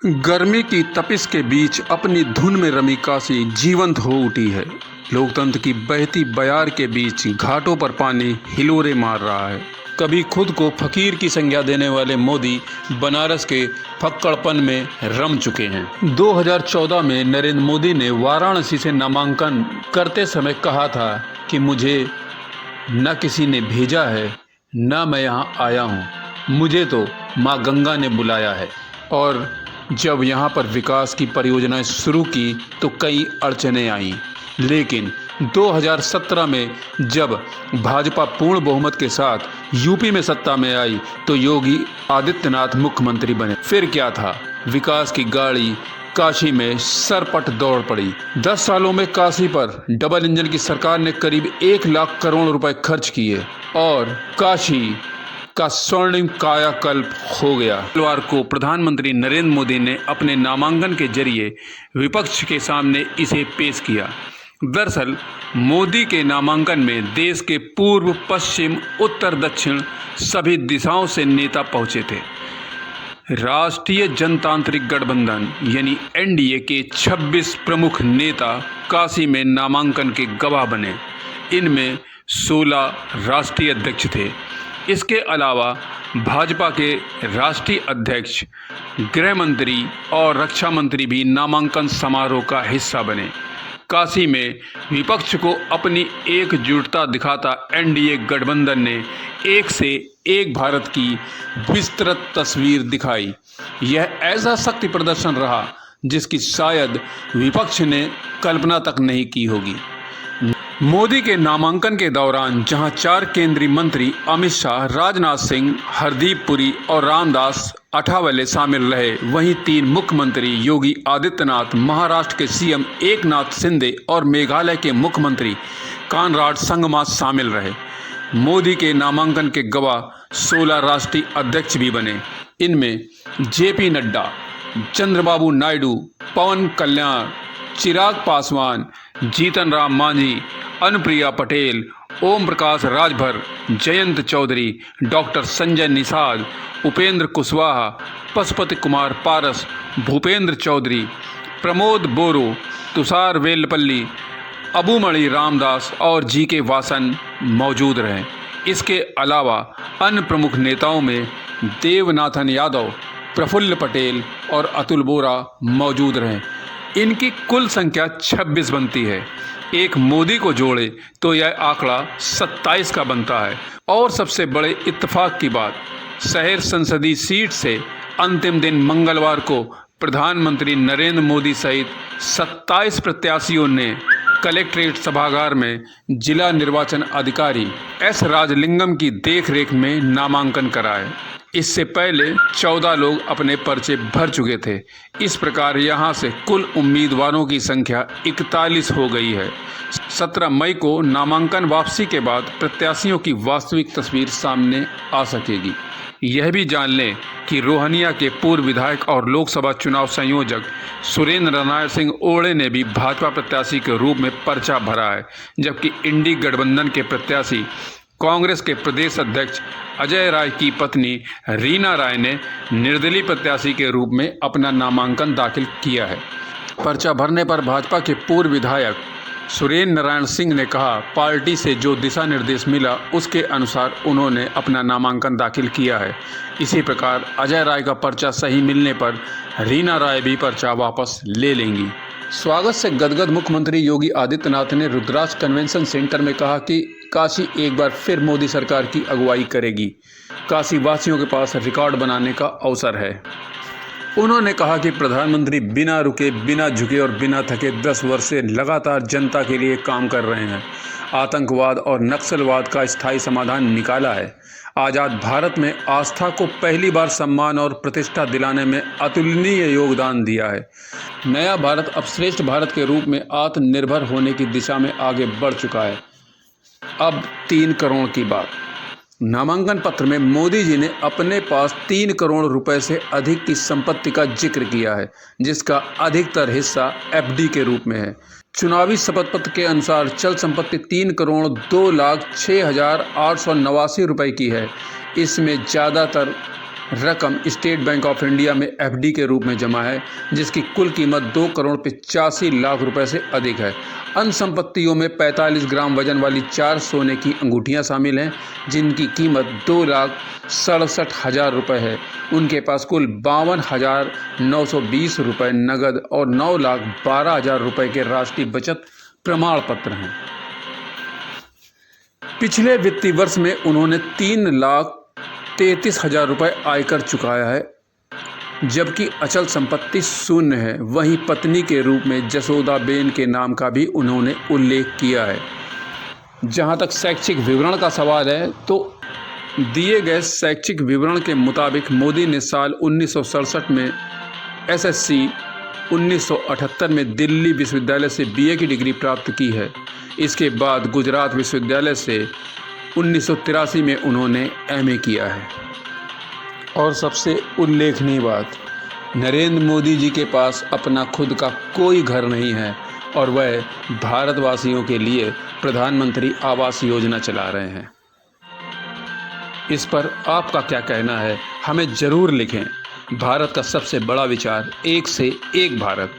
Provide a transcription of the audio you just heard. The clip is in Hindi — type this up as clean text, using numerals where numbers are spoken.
गर्मी की तपिश के बीच अपनी धुन में रमी काशी जीवंत हो उठी है। लोकतंत्र की बहती बयार के बीच घाटों पर पानी हिलोरे मार रहा है। कभी खुद को फकीर की संज्ञा देने वाले मोदी बनारस के फक्कड़पन में रम चुके हैं। 2014 में नरेंद्र मोदी ने वाराणसी से नामांकन करते समय कहा था कि मुझे न किसी ने भेजा है, न मैं यहाँ आया हूँ, मुझे तो माँ गंगा ने बुलाया है। और जब यहाँ पर विकास की परियोजनाएं शुरू की तो कई अड़चनें आईं, लेकिन 2017 में जब भाजपा पूर्ण बहुमत के साथ यूपी में सत्ता में आई तो योगी आदित्यनाथ मुख्यमंत्री बने। फिर क्या था, विकास की गाड़ी काशी में सरपट दौड़ पड़ी। 10 सालों में काशी पर डबल इंजन की सरकार ने करीब 1 लाख करोड़ रुपए खर्च किए और काशी का स्वर्णिम कायाकल्प हो गया। मंगलवार को प्रधानमंत्री नरेंद्र मोदी ने अपने नामांकन के जरिए विपक्ष के सामने इसे पेश किया। दरअसल मोदी के नामांकन में देश के पूर्व, पश्चिम, उत्तर, दक्षिण सभी दिशाओं से नेता पहुंचे थे। राष्ट्रीय जनतांत्रिक गठबंधन यानी एनडीए के 26 प्रमुख नेता काशी में नामांकन के गवाह बने। इनमें 16 राष्ट्रीय अध्यक्ष थे। इसके अलावा भाजपा के राष्ट्रीय अध्यक्ष, गृह मंत्री और रक्षा मंत्री भी नामांकन समारोह का हिस्सा बने। काशी में विपक्ष को अपनी एकजुटता दिखाता एनडीए गठबंधन ने एक से एक भारत की विस्तृत तस्वीर दिखाई। यह ऐसा शक्ति प्रदर्शन रहा जिसकी शायद विपक्ष ने कल्पना तक नहीं की होगी। मोदी के नामांकन के दौरान जहां 4 केंद्रीय मंत्री अमित शाह, राजनाथ सिंह, हरदीप पुरी और रामदास अठावले शामिल रहे, वहीं 3 मुख्यमंत्री योगी आदित्यनाथ, महाराष्ट्र के सीएम एकनाथ शिंदे और मेघालय के मुख्यमंत्री कॉनराड संगमा शामिल रहे। मोदी के नामांकन के गवाह 16 राष्ट्रीय अध्यक्ष भी बने। इनमें जेपी नड्डा, चंद्रबाबू नायडू, पवन कल्याण, चिराग पासवान, जीतन राम मांझी, अनुप्रिया पटेल, ओम प्रकाश राजभर, जयंत चौधरी, डॉक्टर संजय निषाद, उपेंद्र कुशवाहा, पशुपति कुमार पारस, भूपेंद्र चौधरी, प्रमोद बोरो, तुषार वेलपल्ली, अबुमणि रामदास और जीके वासन मौजूद रहे। इसके अलावा अन्य प्रमुख नेताओं में देवनाथन यादव, प्रफुल्ल पटेल और अतुल बोरा मौजूद रहे। इनकी कुल संख्या 26 बनती है। एक मोदी को जोड़े तो यह आंकड़ा 27 का बनता है। और सबसे बड़े इत्तेफाक की बात, शहर संसदीय सीट से अंतिम दिन मंगलवार को प्रधानमंत्री नरेंद्र मोदी सहित 27 प्रत्याशियों ने कलेक्ट्रेट सभागार में जिला निर्वाचन अधिकारी एस राजलिंगम की देखरेख में नामांकन कराए। इससे पहले 14 लोग अपने पर्चे भर चुके थे। इस प्रकार यहां से कुल उम्मीदवारों की संख्या 41 हो गई है। 17 मई को नामांकन वापसी के बाद प्रत्याशियों की वास्तविक तस्वीर सामने आ सकेगी। यह भी जान लें कि रोहनिया के पूर्व विधायक और लोकसभा चुनाव संयोजक सुरेंद्र नारायण सिंह ओड़े ने भी भाजपा प्रत्याशी के रूप में पर्चा भरा है, जबकि इंडी गठबंधन के प्रत्याशी कांग्रेस के प्रदेश अध्यक्ष अजय राय की पत्नी रीना राय ने निर्दलीय प्रत्याशी के रूप में अपना नामांकन दाखिल किया है। पर्चा भरने पर भाजपा के पूर्व विधायक सुरेंद्र नारायण सिंह ने कहा, पार्टी से जो दिशा निर्देश मिला उसके अनुसार उन्होंने अपना नामांकन दाखिल किया है। इसी प्रकार अजय राय का पर्चा सही मिलने पर रीना राय भी पर्चा वापस ले लेंगी। स्वागत से गदगद मुख्यमंत्री योगी आदित्यनाथ ने रुद्राक्ष कन्वेंशन सेंटर में कहा कि काशी एक बार फिर मोदी सरकार की अगुवाई करेगी। काशी वासियों के पास रिकॉर्ड बनाने का अवसर है। उन्होंने कहा कि प्रधानमंत्री बिना रुके, बिना झुके और बिना थके 10 वर्ष से लगातार जनता के लिए काम कर रहे हैं। आतंकवाद और नक्सलवाद का स्थायी समाधान निकाला है। आज़ाद भारत में आस्था को पहली बार सम्मान और प्रतिष्ठा दिलाने में अतुलनीय योगदान दिया है। नया भारत अब श्रेष्ठ भारत के रूप में आत्मनिर्भर होने की दिशा में आगे बढ़ चुका है। अब 3 करोड़ की बात। नामांकन पत्र में मोदी जी ने अपने पास 3 करोड़ रुपए से अधिक की संपत्ति का जिक्र किया है, जिसका अधिकतर हिस्सा एफडी के रूप में है। चुनावी शपथ पत्र के अनुसार चल संपत्ति 3 करोड़ 2 लाख 6,889 रुपए की है। इसमें ज़्यादातर रकम स्टेट बैंक ऑफ इंडिया में एफडी के रूप में जमा है, जिसकी कुल कीमत 2,85,00,000 रुपए से अधिक है। अन्य संपत्तियों में 45 ग्राम वजन वाली 4 सोने की अंगूठियां शामिल हैं, जिनकी कीमत 2,67,000 रुपए है। उनके पास कुल 52,920 रुपए नगद और 9,12,000 रुपए के राष्ट्रीय बचत प्रमाण पत्र हैं। पिछले वित्तीय वर्ष में उन्होंने 3,33,000 रुपए आयकर चुकाया है, जबकि अचल संपत्ति शून्य है। वहीं पत्नी के रूप में जसोदाबेन के नाम का भी उन्होंने उल्लेख किया है। जहां तक शैक्षिक विवरण का सवाल है, तो दिए गए शैक्षिक विवरण के मुताबिक मोदी ने साल 1967 में एसएससी, 1978 में दिल्ली विश्वविद्यालय से बीए की डिग्री प्राप्त की है। इसके बाद गुजरात विश्वविद्यालय से 1983 में उन्होंने एमए किया है। और सबसे उल्लेखनीय बात, नरेंद्र मोदी जी के पास अपना खुद का कोई घर नहीं है और वह भारतवासियों के लिए प्रधानमंत्री आवास योजना चला रहे हैं। इस पर आपका क्या कहना है, हमें ज़रूर लिखें। भारत का सबसे बड़ा विचार, एक से एक भारत।